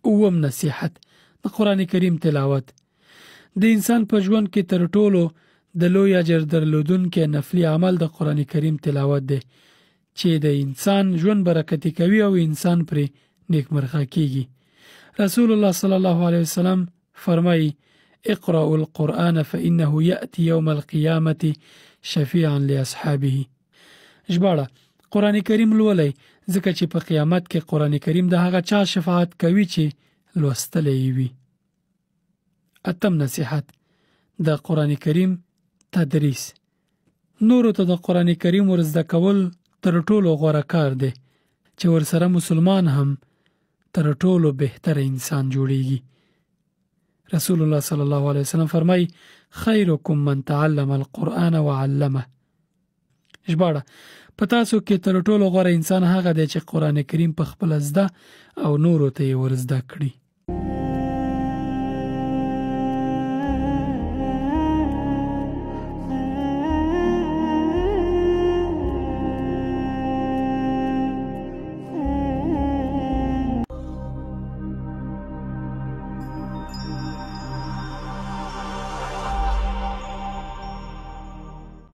اوم نصیحت د قرآن کریم تلاوت. د انسان په ژوند کې تر ټولو د لوی اجر درلودونکی نفلي عمل د قرآن کریم تلاوت دی چې د انسان ژوند برکتی کوي او انسان پرې نیکمرغه کیږي. رسول الله صلی الله علیه وسلم فرمایي: اقرأوا القرآن فإنه يأتي يوم القيامة شفيعا لأصحابه. ژباړه: قرآن کریم لولئ ځکه چې په قیامت کې قرآن کریم د هغه چا شفاعت کوي چې لوستلی وي. اتم نصیحت: د قرآن کریم تدریس. نورو ته د قرآن کریم ورزده کول تر ټولو غوره کار دی چې ورسره مسلمان هم تر ټولو بهتر انسان جوړیږي. رسول الله صلی الله علیه وسلم فرمای: خیرکم من تعلم القرآن وعلمه. ژباړه: په تاسو کې تر ټولو غوره انسان هغه دی چې قرآن کریم په خپل زده او نورو ته یې ورزده کړي.